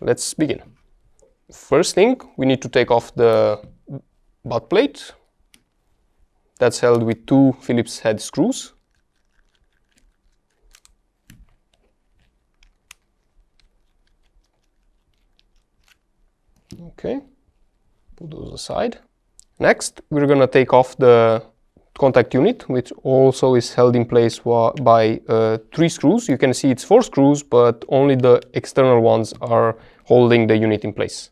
let's begin. First thing, we need to take off the butt plate. That's held with 2 Phillips head screws. Okay, put those aside. Next, we're going to take off the contact unit, which also is held in place by 3 screws. You can see it's 4 screws, but only the external ones are holding the unit in place.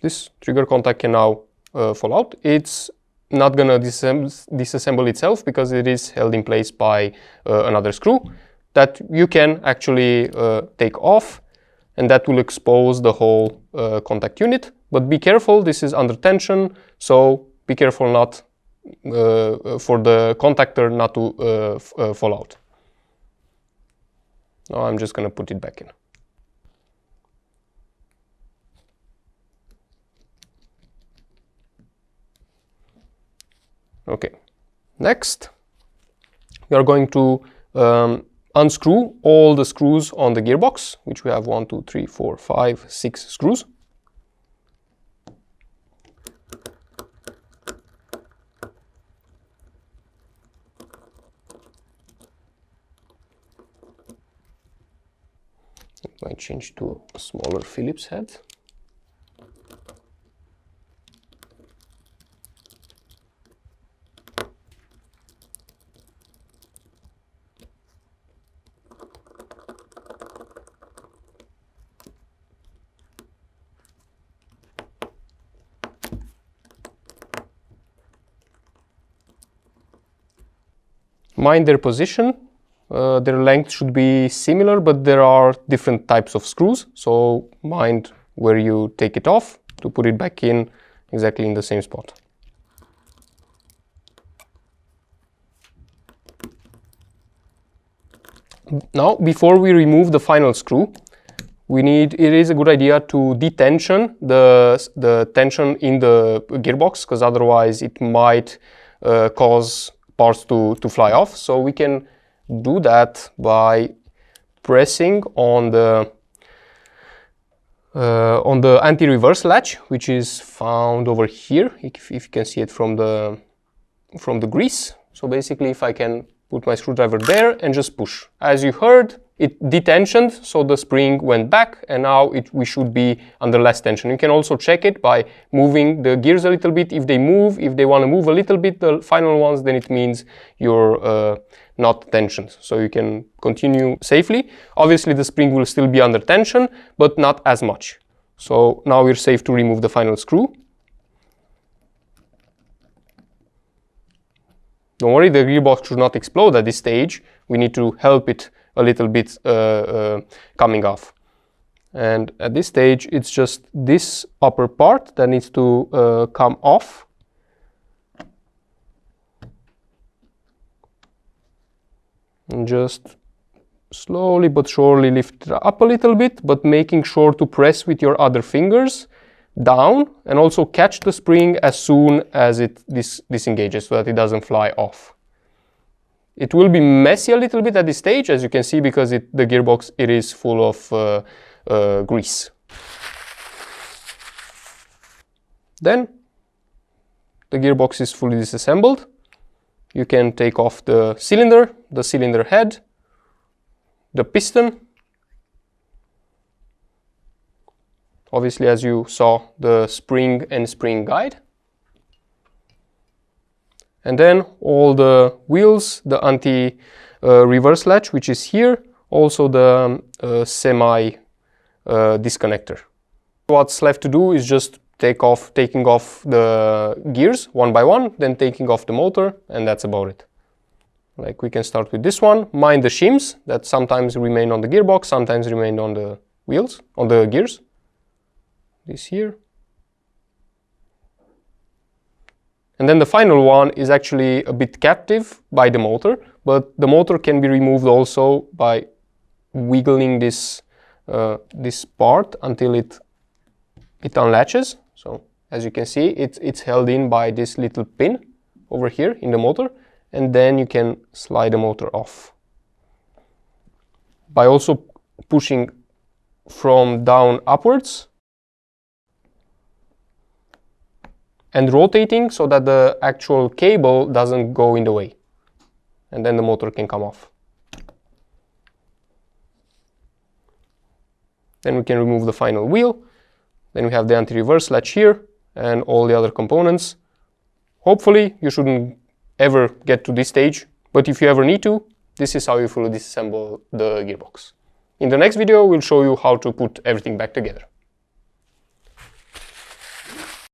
This trigger contact can now fall out. It's not going to disassemble itself because it is held in place by another screw that you can actually take off, and that will expose the whole contact unit. But be careful, this is under tension, so be careful not for the contactor not to fall out. Now I'm just going to put it back in. Okay, next we are going to unscrew all the screws on the gearbox, which we have 1, 2, 3, 4, 5, 6 screws. It might change to a smaller Phillips head. Mind their position. Their length should be similar, but there are different types of screws, so mind where you take it off to put it back in exactly in the same spot. Now, before we remove the final screw, it is a good idea to detension the tension in the gearbox, because otherwise it might cause parts to fly off. So we can do that by pressing on the anti-reverse latch, which is found over here, if you can see it from the grease. So basically, if I can put my screwdriver there and just push. As you heard, it detensioned, so the spring went back, and now we should be under less tension. You can also check it by moving the gears a little bit. If they want to move a little bit, the final ones, then it means you're not tensioned. So you can continue safely. Obviously, the spring will still be under tension, but not as much. So now we're safe to remove the final screw. Don't worry, the gearbox should not explode at this stage. We need to help it a little bit coming off. And at this stage, it's just this upper part that needs to come off. And just slowly but surely lift it up a little bit, but making sure to press with your other fingers down and also catch the spring as soon as it disengages so that it doesn't fly off. It will be messy a little bit at this stage, as you can see, because the gearbox is full of grease. Then the gearbox is fully disassembled. You can take off the cylinder head, the piston. Obviously, as you saw, the spring and spring guide. And then all the wheels, the anti-reverse latch, which is here, also the semi disconnector. What's left to do is just taking off the gears one by one, then taking off the motor, and that's about it. Like, we can start with this one. Mind the shims that sometimes remain on the gearbox, sometimes remain on the wheels, on the gears. This here. And then the final one is actually a bit captive by the motor, but the motor can be removed also by wiggling this this part until it unlatches. So as you can see, it's held in by this little pin over here in the motor, and then you can slide the motor off by also pushing from down upwards and rotating so that the actual cable doesn't go in the way, and then the motor can come off. Then we can remove the final wheel. Then we have the anti-reverse latch here and all the other components. Hopefully you shouldn't ever get to this stage, but if you ever need to, this is how you fully disassemble the gearbox. In the next video, we'll show you how to put everything back together.